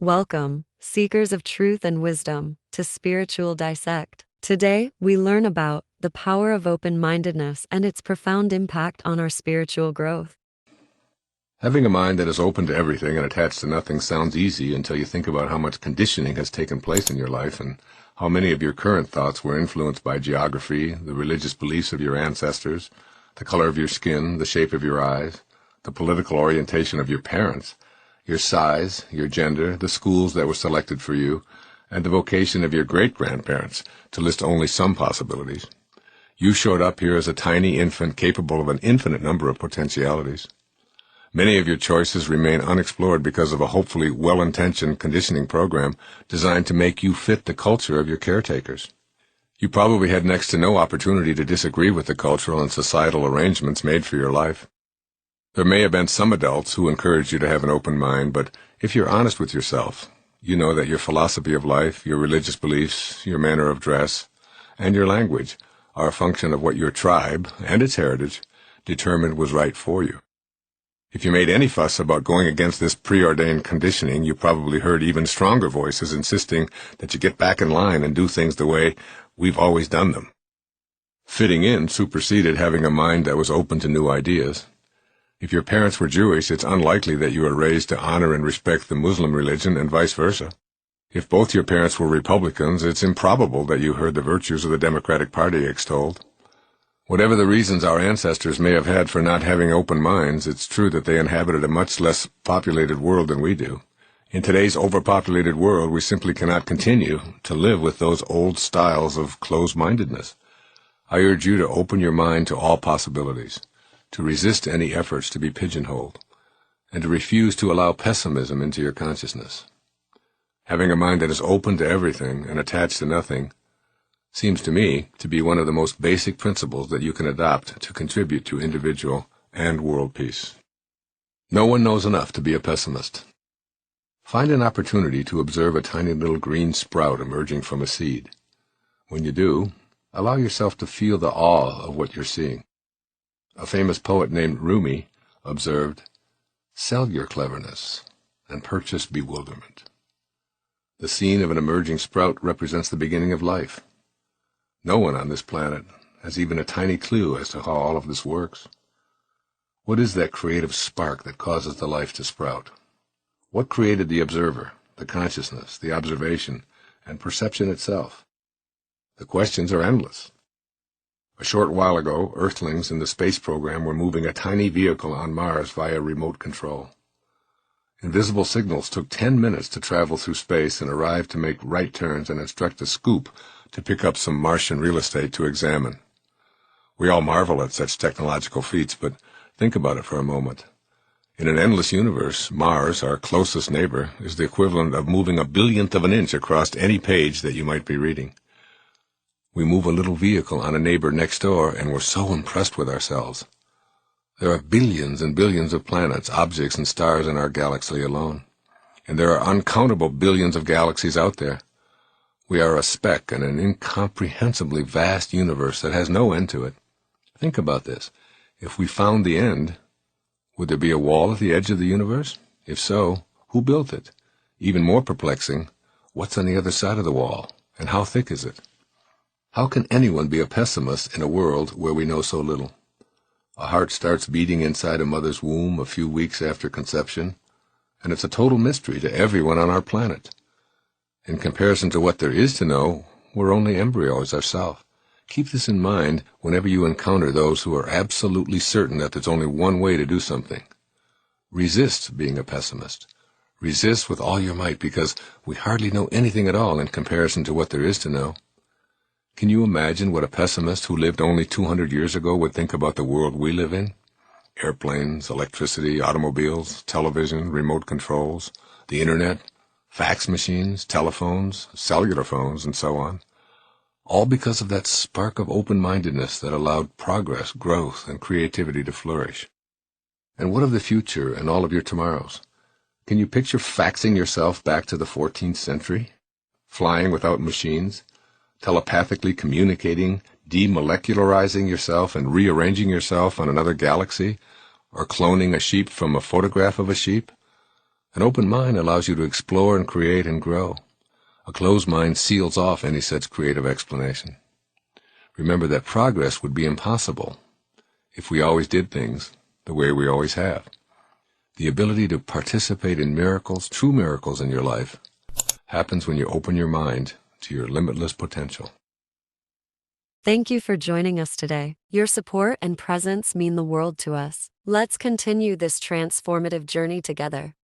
Welcome, seekers of truth and wisdom, to Spiritual Dissect. Today, we learn about the power of open-mindedness and its profound impact on our spiritual growth. Having a mind that is open to everything and attached to nothing sounds easy until you think about how much conditioning has taken place in your life and how many of your current thoughts were influenced by geography, the religious beliefs of your ancestors, the color of your skin, the shape of your eyes, the political orientation of your parents, your size, your gender, the schools that were selected for you, and the vocation of your great-grandparents, to list only some possibilities. You showed up here as a tiny infant capable of an infinite number of potentialities. Many of your choices remain unexplored because of a hopefully well-intentioned conditioning program designed to make you fit the culture of your caretakers. You probably had next to no opportunity to disagree with the cultural and societal arrangements made for your life. There may have been some adults who encouraged you to have an open mind, but if you're honest with yourself, you know that your philosophy of life, your religious beliefs, your manner of dress, and your language are a function of what your tribe and its heritage determined was right for you. If you made any fuss about going against this preordained conditioning, you probably heard even stronger voices insisting that you get back in line and do things the way we've always done them. Fitting in superseded having a mind that was open to new ideas. If your parents were Jewish, it's unlikely that you were raised to honor and respect the Muslim religion and vice versa. If both your parents were Republicans, it's improbable that you heard the virtues of the Democratic Party extolled. Whatever the reasons our ancestors may have had for not having open minds, it's true that they inhabited a much less populated world than we do. In today's overpopulated world, we simply cannot continue to live with those old styles of closed-mindedness. I urge you to open your mind to all possibilities, to resist any efforts to be pigeonholed, and to refuse to allow pessimism into your consciousness. Having a mind that is open to everything and attached to nothing seems to me to be one of the most basic principles that you can adopt to contribute to individual and world peace. No one knows enough to be a pessimist. Find an opportunity to observe a tiny little green sprout emerging from a seed. When you do, allow yourself to feel the awe of what you're seeing. A famous poet named Rumi observed, "Sell your cleverness and purchase bewilderment." The scene of an emerging sprout represents the beginning of life. No one on this planet has even a tiny clue as to how all of this works. What is that creative spark that causes the life to sprout? What created the observer, the consciousness, the observation, and perception itself? The questions are endless. A short while ago, Earthlings in the space program were moving a tiny vehicle on Mars via remote control. Invisible signals took 10 minutes to travel through space and arrive to make right turns and instruct a scoop to pick up some Martian real estate to examine. We all marvel at such technological feats, but think about it for a moment. In an endless universe, Mars, our closest neighbor, is the equivalent of moving a billionth of an inch across any page that you might be reading. We move a little vehicle on a neighbor next door, and we're so impressed with ourselves. There are billions and billions of planets, objects, and stars in our galaxy alone. And there are uncountable billions of galaxies out there. We are a speck in an incomprehensibly vast universe that has no end to it. Think about this. If we found the end, would there be a wall at the edge of the universe? If so, who built it? Even more perplexing, what's on the other side of the wall, and how thick is it? How can anyone be a pessimist in a world where we know so little? A heart starts beating inside a mother's womb a few weeks after conception, and it's a total mystery to everyone on our planet. In comparison to what there is to know, we're only embryos ourselves. Keep this in mind whenever you encounter those who are absolutely certain that there's only one way to do something. Resist being a pessimist. Resist with all your might, because we hardly know anything at all in comparison to what there is to know. Can you imagine what a pessimist who lived only 200 years ago would think about the world we live in? Airplanes, electricity, automobiles, television, remote controls, the internet, fax machines, telephones, cellular phones, and so on. All because of that spark of open-mindedness that allowed progress, growth, and creativity to flourish. And what of the future and all of your tomorrows? Can you picture faxing yourself back to the 14th century? Flying without machines? Telepathically communicating, demolecularizing yourself and rearranging yourself on another galaxy, or cloning a sheep from a photograph of a sheep? An open mind allows you to explore and create and grow. A closed mind seals off any such creative explanation. Remember that progress would be impossible if we always did things the way we always have. The ability to participate in miracles, true miracles in your life, happens when you open your mind to your limitless potential. Thank you for joining us today. Your support and presence mean the world to us. Let's continue this transformative journey together.